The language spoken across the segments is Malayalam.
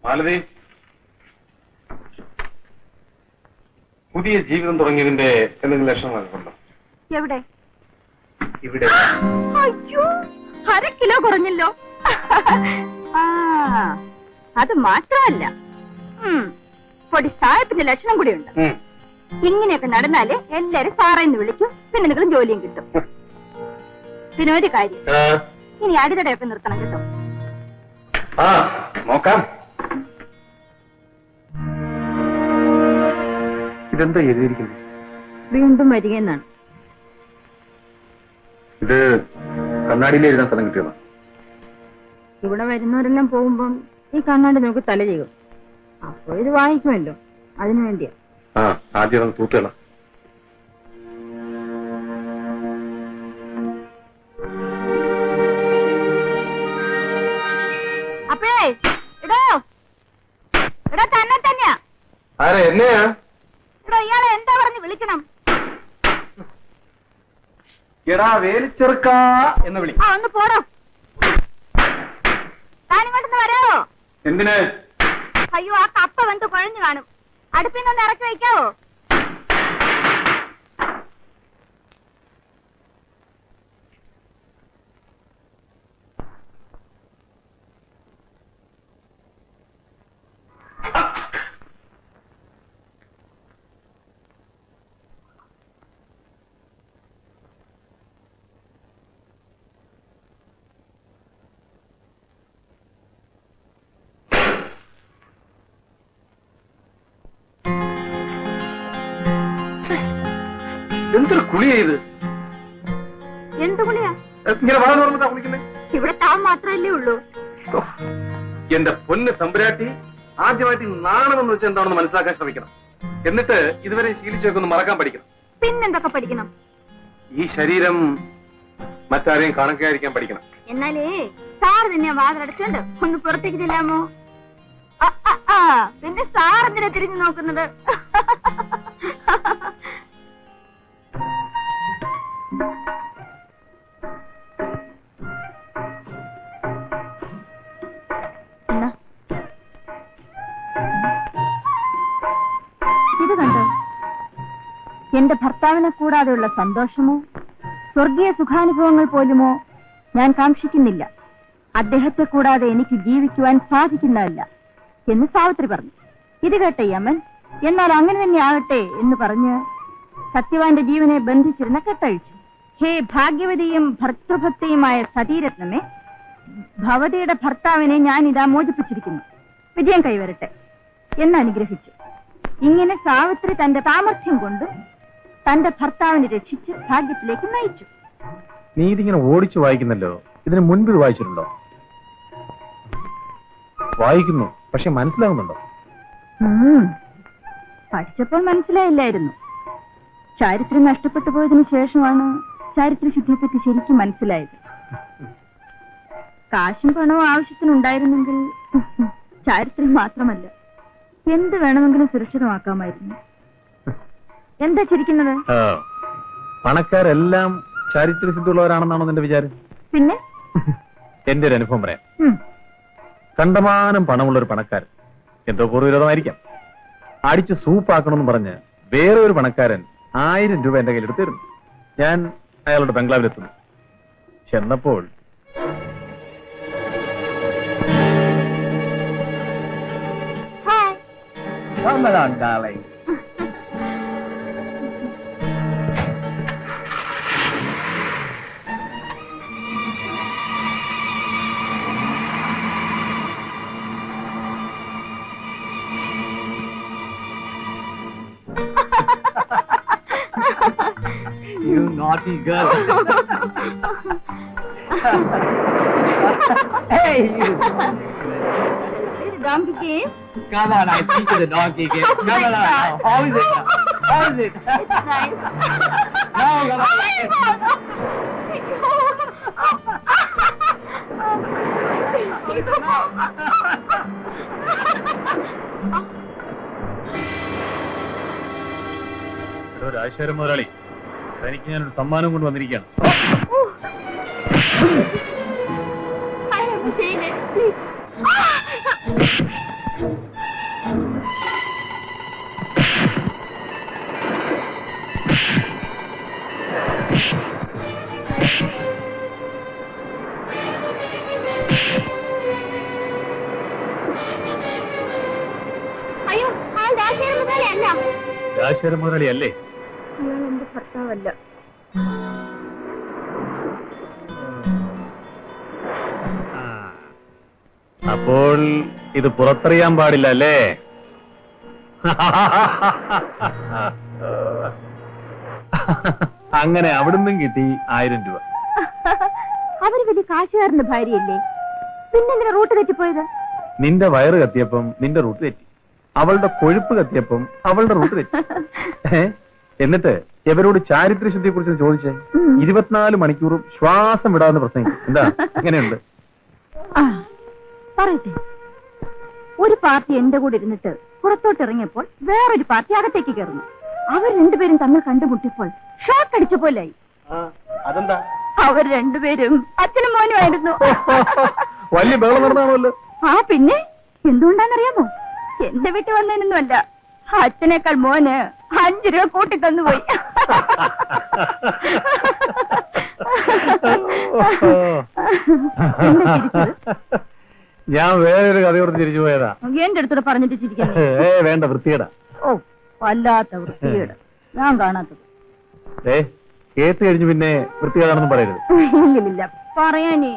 മാലതി, പുതിയ ജീവിതം തുടങ്ങിയതിന്റെ എന്തെങ്കിലും ലക്ഷണങ്ങളൊക്കെ ഉണ്ടോ? എവിടെ? ഇവിടെ. അയ്യോ, 1/2 കിലോ കുറഞ്ഞല്ലോ. അത് മാത്രമല്ല, പൊടി സാഹത്തിന്റെ ലക്ഷണം കൂടിയുണ്ട്. ഇങ്ങനെയൊക്കെ നടന്നാല് എല്ലാരും സാറേന്ന് വിളിക്കും, പിന്നെ നിങ്ങൾ ജോലിയും കിട്ടും. പിന്നെ ഒരു കാര്യം, ഇനി അടിതടയൊക്കെ നിർത്തണം കേട്ടോ. നോക്കാം. ഇതെന്താ എഴുതിയിരിക്കുന്നത്? വീണ്ടും വരികയെന്നാണ്. ഇത് കണ്ണാടിയിൽ എഴുതാൻ സ്ഥലം കിട്ടിയതാ? ഇവിടെ വരുന്നവരെല്ലാം പോകുമ്പം ഈ കണ്ണാടി നോക്കി തല ചെയ്യും. അപ്പൊ ഇത് വായിക്കുമല്ലോ, അതിനു വേണ്ടിയാ. ആദ്യം തൂത്തുകള. അപ്പേ ഇടോ ഇടോ തന്നെ തന്നെയാ. ആരെ? എന്നെയാ? ഇടോ, ഇയാളെ എന്താ പറഞ്ഞ് വിളിക്കണം? എടാ വേലിച്ചെറുക്ക എന്ന് വിളി. ഒന്ന് പോടോ. താനിങ്ങോട്ടൊന്ന് വരാവോ? എന്തിന്? അയ്യോ, ആ കപ്പ വന്ന് കുഴഞ്ഞു കാണും. അടുപ്പിൽ നിന്ന് ഇറക്കി വയ്ക്കാവോ? എന്തൊരു കുളിയാ ഇത്? എന്ത് കുളിയാ? ഇങ്ങനെ വളരെ ഓർമ്മ കുളിക്കുന്നേ? ഇവിടെ താൻ മാത്രമല്ലേ ഉള്ളൂ. എന്റെ പൊന്ന് തമ്പുരാട്ടി, ആദ്യമായിട്ട് നാണമെന്ന് വെച്ചാൽ എന്താണെന്ന് മനസ്സിലാക്കാൻ ശ്രമിക്കണം. എന്നിട്ട് ഇതുവരെ ശീലിച്ചൊക്കെ ഒന്ന് മറക്കാൻ പഠിക്കണം. പിന്നെന്തൊക്കെ പഠിക്കണം? ഈ ശരീരം മറ്റാരെയും കണക്കായിരിക്കാൻ പഠിക്കണം. എന്നാലേ സാർ തന്നെ വാതിലടച്ചുണ്ട്, ഒന്ന് പുറത്തേക്ക് ചെല്ലാമോ? പിന്നെ സാർ എന്തിനാ തിരിഞ്ഞു നോക്കുന്നത്? ഇത് കണ്ടോ? എന്റെ ഭർത്താവിനെ കൂടാതെയുള്ള സന്തോഷമോ സ്വർഗീയ സുഖാനുഭവങ്ങൾ പോലുമോ ഞാൻ കാക്ഷിക്കുന്നില്ല. അദ്ദേഹത്തെ കൂടാതെ എനിക്ക് ജീവിക്കുവാൻ സാധിക്കുന്നതല്ല എന്ന് സാവിത്രി പറഞ്ഞു. ഇത് കേട്ട യമൻ, എന്നാൽ അങ്ങനെ തന്നെ ആകട്ടെ എന്ന് പറഞ്ഞ് സത്യവാന്റെ ജീവനെ ബന്ധിച്ചിരുന്ന കെട്ടഴിച്ചു. ഹേ ഭാഗ്യവതിയും ഭർത്തൃഭക്തിയുമായ സതീരത്നമേ, ഭവതിയുടെ ഭർത്താവിനെ ഞാൻ ഇതാ മോചിപ്പിച്ചിരിക്കുന്നു, വിജയം കൈവരട്ടെ എന്ന് അനുഗ്രഹിച്ചു. ഇങ്ങനെ സാവിത്രി തന്റെ സാമർഥ്യം കൊണ്ട് തന്റെ ഭർത്താവിനെ രക്ഷിച്ച് ഭാഗ്യത്തിലേക്ക് നയിച്ചു. നീ ഇതിങ്ങനെ ഓടിച്ചു വായിക്കുന്നല്ലോ, ഇതിന് മുൻപ് വായിച്ചിട്ടുണ്ടോ? വായിക്കുന്നു, പക്ഷെ മനസ്സിലാവുന്നുണ്ടോ? പഠിച്ചപ്പോൾ മനസ്സിലായില്ലായിരുന്നു. ചാരിത്രം നഷ്ടപ്പെട്ടു പോയതിനു ശേഷമാണ് ചാരിത്രശുദ്ധിയെപ്പറ്റി ശരിക്കും മനസ്സിലായത്. കാശും പണവും ആവശ്യത്തിനുണ്ടായിരുന്നെങ്കിൽ ചാരിത്രം മാത്രമല്ല, എന്ത് വേണമെങ്കിലും സുരക്ഷിതമാക്കാമായിരുന്നു. എന്താ ചിരിക്കുന്നത്? പണക്കാരെല്ലാം ചാരിത്രസിദ്ധുള്ളവരാണെന്നാണോ നിന്റെ വിചാരം? പിന്നെ എന്റെ ഒരു അനുഭവം പറയാം. കണ്ടമാനം പണമുള്ള ഒരു പണക്കാരൻ, എന്തോ പൂർവ്വവിരോധമായിരിക്കാം, അടിച്ച് സൂപ്പാക്കണമെന്ന് പറഞ്ഞ് വേറെ ഒരു പണക്കാരൻ 1000 രൂപ എന്റെ കയ്യിലെടുത്തിരുന്നു. ഞാൻ അയാളുടെ ബംഗ്ലാവിലെത്തുന്നു. ചെന്നപ്പോൾ You naughty girl. Hey, you. donkey game? Come on, I teach you the donkey game. Come on, now. How is it now? How is it? It's nice. Now, come on. Rajasekharan മുതലാളി, തനിക്ക് ഞാനൊരു സമ്മാനം കൊണ്ട് വന്നിരിക്കുകയാണ്. I haven't seen it. Please. അയ്യോ ആ ദാശേര മുതലല്ല. രാജശേഖര മുതലാളി അല്ലേ? അയാൾ എന്റെ ഭർത്താവല്ല. അപ്പോൾ ഇത് പുറത്തറിയാൻ പാടില്ല അല്ലേ? അങ്ങനെ അവിടുന്നും കിട്ടി 1000 രൂപ. അവര് വലിയ കാശുകാരന്റെ ഭാര്യയല്ലേ, പിന്നെങ്ങനെ റൂട്ട് തെറ്റിപ്പോയത്? നിന്റെ വയറ് കത്തിയപ്പം നിന്റെ റൂട്ട് തെറ്റി, അവളുടെ കൊഴുപ്പ് കത്തിയപ്പം അവളുടെ റൂട്ട് തെറ്റി. എന്നിട്ട് ഇവരോട് ചാരിത്രശുദ്ധിയെ കുറിച്ച് ചോദിച്ചേ. 24 മണിക്കൂറും ശ്വാസം വിടാതെ പ്രസംഗിക്കും. എന്താ എങ്ങനെയുണ്ട്? പറയട്ടെ, ഒരു പാർട്ടി എന്റെ കൂടെ ഇരുന്നിട്ട് പുറത്തോട്ട് ഇറങ്ങിയപ്പോൾ വേറൊരു പാർട്ടി അകത്തേക്ക് കയറുന്നു. അവർ രണ്ടുപേരും തമ്മിൽ കണ്ടുമുട്ടിയപ്പോൾ ഷോക്ക് അടിച്ച പോലായി. അതെന്താ? അവർ രണ്ടുപേരും അച്ഛനും മോനുമായിരുന്നു. വലിയ ബഹളം നടന്നാണല്ലോ. ആ പിന്നെ എന്തുകൊണ്ടാന്നറിയാമോ? എന്റെ വീട്ടിൽ വന്നതിനൊന്നുമല്ല, അച്ഛനേക്കാൾ മോന് 5 രൂപ കൂട്ടി തന്നുപോയി. ഞാൻ വേറൊരു കഥ ഓർത്ത് തിരിച്ചു പോയതാ. എന്റെ അടുത്തോടെ പറഞ്ഞിട്ട് ചിരിക്കുന്നു. വേണ്ട, വൃത്തികേടാ. ഓ വല്ലാത്ത വൃത്തികേട്, ഞാൻ കാണാത്തത്. കേസ് കഴിഞ്ഞു പിന്നെ വൃത്തികേടാണെന്ന് പറയരുത്. ഇല്ലില്ല, പറയാനേ.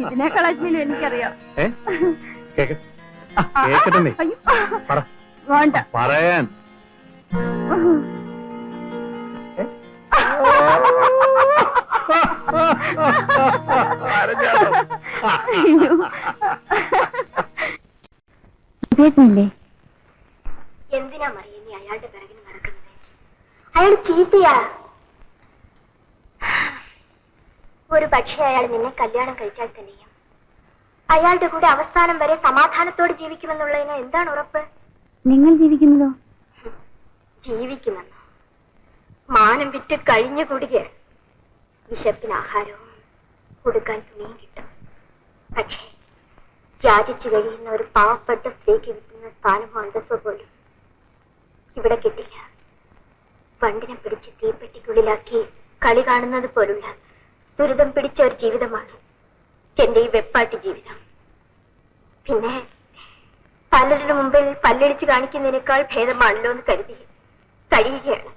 ഇതിനേക്കാൾ അജ്ഞലും എനിക്കറിയാം. കേക്കട്ടെ, അയ്യോ, വേണ്ട പറയാൻ. എന്തിനാ മറിയ നീ അയാളുടെ പിറകിന് നടക്കുന്നത്? അയാൾ ചീത്തയാ. ഒരു പക്ഷേ അയാൾ നിന്നെ കല്യാണം കഴിച്ചാൽ തന്നെയും അയാളുടെ കൂടെ അവസാനം വരെ സമാധാനത്തോടെ ജീവിക്കുമെന്നുള്ളതിന് എന്താണ് ഉറപ്പ്? നിങ്ങൾ ജീവിക്കുന്നതോ? ജീവിക്കുമെന്നോ? മാനം വിറ്റ് കഴിഞ്ഞുകൂടുകയാണ്. വിശപ്പിന് ആഹാരവും കൊടുക്കാൻ തുണിയും കിട്ടും. പക്ഷേ യാചിച്ചു കഴിയുന്ന ഒരു പാവപ്പെട്ട സ്ത്രീക്ക് കിട്ടുന്ന സ്ഥാനമോ അന്തസ്സോ പോലും ഇവിടെ കിട്ടില്ല. വണ്ടിനെ പിടിച്ച് തീപ്പെട്ടിക്കുള്ളിലാക്കി കളി കാണുന്നത് പോലുള്ള ദുരിതം പിടിച്ച ഒരു ജീവിതമാണ് എന്റെ ഈ വെപ്പാട്ടി ജീവിതം. പിന്നെ പലരുടെ മുമ്പിൽ പല്ലടിച്ച് കാണിക്കുന്നതിനേക്കാൾ ഭേദമാണല്ലോ എന്ന് കരുതി കഴിയുകയാണ്.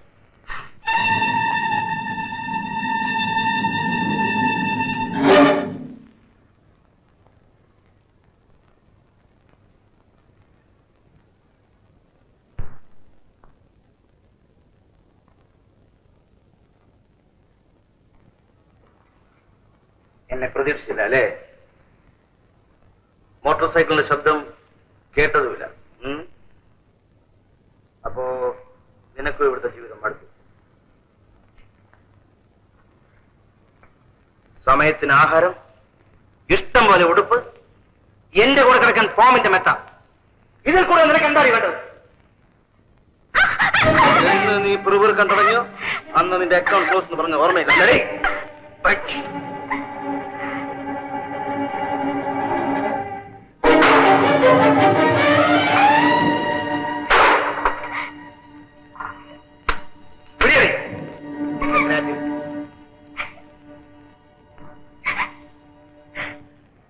എന്നെ പ്രതീക്ഷിച്ചില്ല അല്ലേ? മോട്ടോർ സൈക്കിളിന്റെ ശബ്ദം കേട്ടതുമില്ല. അപ്പോ നിനക്കും ഇവിടുത്തെ ജീവിതം മടുത്തു. സമയത്തിന് ആഹാരം, ഇഷ്ടം പോലെ ഉടുപ്പ്, എന്റെ കൂടെ കിടക്കാൻ ഫോമിന്റെ മെത്ത, ഇതിൽ കൂടെ നിനക്ക് എന്താ വേണ്ടത്? എന്ന് നീ പിറുപിറുക്കാൻ തുടങ്ങിയോ അന്ന് നിന്റെ അക്കൗണ്ട് ക്ലോസ് എന്ന് പറഞ്ഞ ഓർമ്മയില്ലേ?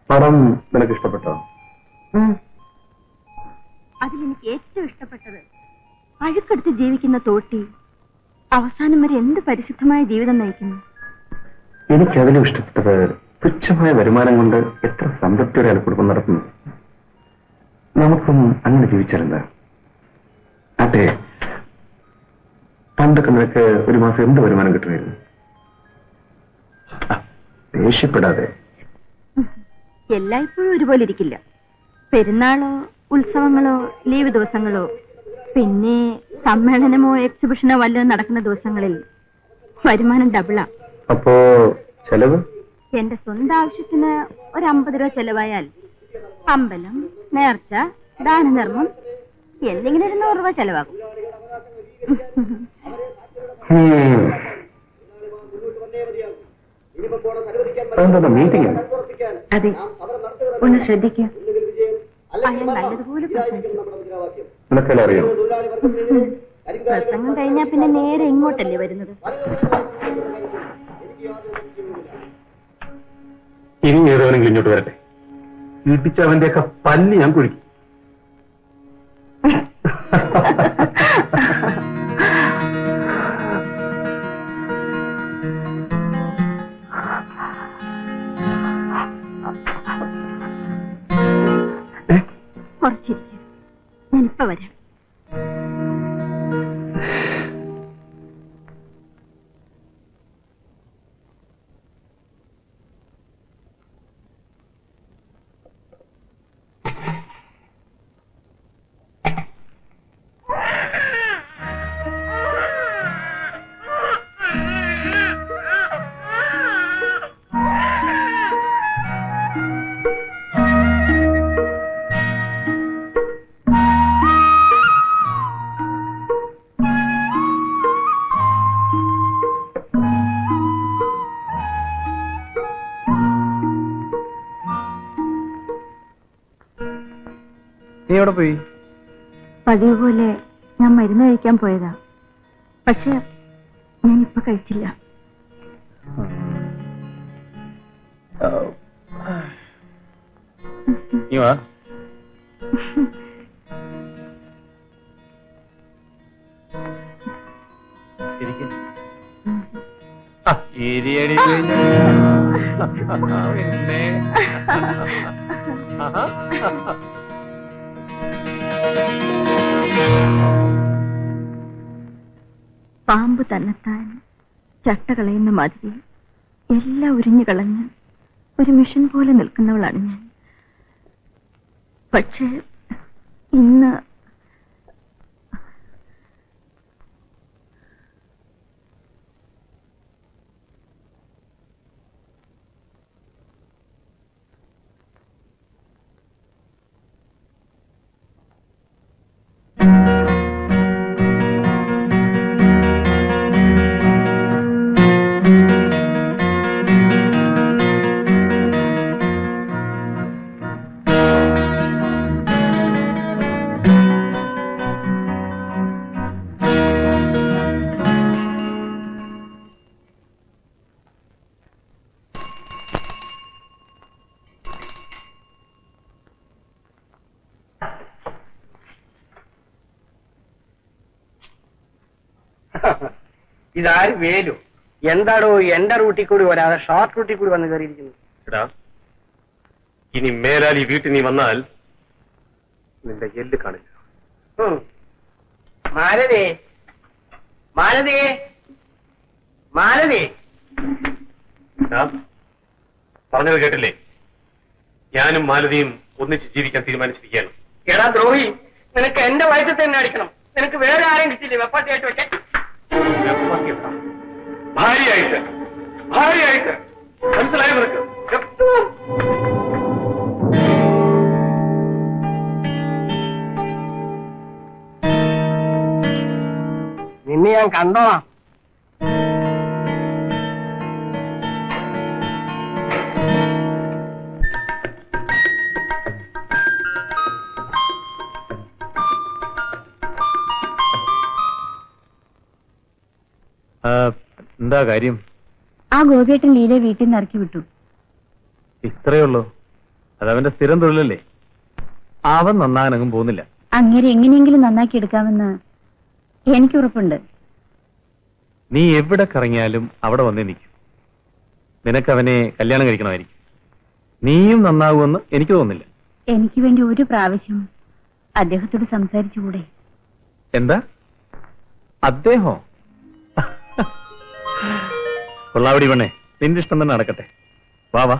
പടം നിനക്ക് ഇഷ്ടപ്പെട്ടോ? അതിലെനിക്ക് ഏറ്റവും ഇഷ്ടപ്പെട്ടത് അഴുക്കെടുത്ത് ജീവിക്കുന്ന തോട്ടി അവസാനം വരെ എന്ത് പരിശുദ്ധമായ ജീവിതം നയിക്കുന്നു. എനിക്കതിലും ഇഷ്ടപ്പെട്ടത് തുച്ഛമായ വരുമാനം കൊണ്ട് എത്ര സംതൃപ്തിയോടെ കുടുംബം നടത്തുന്നു. നമുക്കും അങ്ങനെ ജീവിച്ചാലെന്താ? അതെ, പണ്ടൊക്കെ നിനക്ക് ഒരു മാസം എന്ത് വരുമാനം കിട്ടുമായിരുന്നു? ദേഷ്യപ്പെടാതെ. എല്ലായ്പ്പോഴും ഒരുപോലെ ഇരിക്കില്ല. പെരുന്നാളോ ഉത്സവങ്ങളോ ലീവ് ദിവസങ്ങളോ പിന്നെ സമ്മേളനമോ എക്സിബിഷനോ വല്ലതും നടക്കുന്ന ദിവസങ്ങളിൽ വരുമാനം ഡബിളാ. അപ്പോ ചെലവ്? എന്റെ സ്വന്തം ആവശ്യത്തിന് ഒരു 50 രൂപ ചെലവായാൽ അമ്പലം, നേർച്ച, ദാനധർമ്മം എന്തെങ്കിലും ഒരു 100 രൂപ ചെലവാകും. മീറ്റിംഗ്? അതെ, ഒന്ന് ശ്രദ്ധിക്കുക. അയാൾ നല്ലതുപോലെ നിനക്കെല്ലാം അറിയാം. പ്രസംഗം കഴിഞ്ഞാ പിന്നെ നേരെ ഇങ്ങോട്ടല്ലേ വരുന്നത്? ഇനി ഏതവനെങ്കിലും ഇങ്ങോട്ട് വരട്ടെ, ഇടിച്ച് അവന്റെയൊക്കെ പല്ല് ഞാൻ കുഴിക്കും. കുറച്ചിരിക്കും, ഞാനിപ്പ വരാം. നീ എവിടെ പോയി? പതിവ് പോലെ ഞാൻ മരുന്ന് കഴിക്കാൻ പോയതാ, പക്ഷെ ഞാനിപ്പോ കഴിച്ചില്ല. നീ വാ. ഇരിയടി പിന്നെ പാമ്പ് തന്നെത്താൻ ചട്ട കളയുന്ന മാതിരി എല്ലാം ഉരിഞ്ഞു കളഞ്ഞ് ഒരു മിഷൻ പോലെ നിൽക്കുന്നവളാണ് ഞാൻ. പക്ഷേ ഇന്ന് ഇതാര് വേലു? എന്താടോ എന്റെ റൂട്ടിൽ കൂടി വരാതെ ഷോർട്ട് റൂട്ടിൽ കൂടി വന്ന് കയറിയിരിക്കുന്നു? എടാ, ഇനി മേലാൽ ഈ വീട്ടിൽ നീ വന്നാൽ നിന്റെ എല്ല് കാണില്ല. മാലതേ, മാലതേ, മാലതേ. പറഞ്ഞത് കേട്ടില്ലേ? ഞാനും മാലതിയും ഒന്നിച്ച് ജീവിക്കാൻ തീരുമാനിച്ചിരിക്കുകയാണ്. എടാ ദ്രോഹി, നിനക്ക് എന്റെ വയസ്സിൽ തന്നെ അടിക്കണം. നിനക്ക് വേറെ ആരെയും കിട്ടില്ലേ വെപ്പാട്ടിയായിട്ട് വെക്കാൻ? ഭാര്യയായിട്ട്, ഭാര്യയായിട്ട് മനസ്സിലായി നിനക്ക്? നിന്നെ ഞാൻ കണ്ടോളാം. എന്താ കാര്യം? ആ ഗോപിയേട്ടൻ ലീലയെ വീട്ടിൽ നിന്ന് ഇറക്കി വിട്ടു. ഇത്രയേ ഉള്ളൂ? അതവന്റെ സ്ഥിരം തൊഴിലല്ലേ? അവൻ നന്നാകാനങ്ങും പോകുന്നില്ല. അങ്ങനെ എങ്ങനെയെങ്കിലും നന്നാക്കി എടുക്കാമെന്ന് എനിക്ക് ഉറപ്പുണ്ട്. നീ എവിടെ കറങ്ങിയാലും അവിടെ വന്നേ നിൽക്കും. നിനക്ക് അവനെ കല്യാണം കഴിക്കണമായിരിക്കും. നീയും നന്നാകുമെന്ന് എനിക്ക് തോന്നുന്നില്ല. എനിക്ക് വേണ്ടി ഒരു പ്രാവശ്യം അദ്ദേഹത്തോട് സംസാരിച്ചുകൂടെ? എന്താ അദ്ദേഹോ? കൊള്ളാവടി പെണ്ണേ, നിന്റെ ഇഷ്ടം തന്നെ നടക്കട്ടെ. വാ വാ.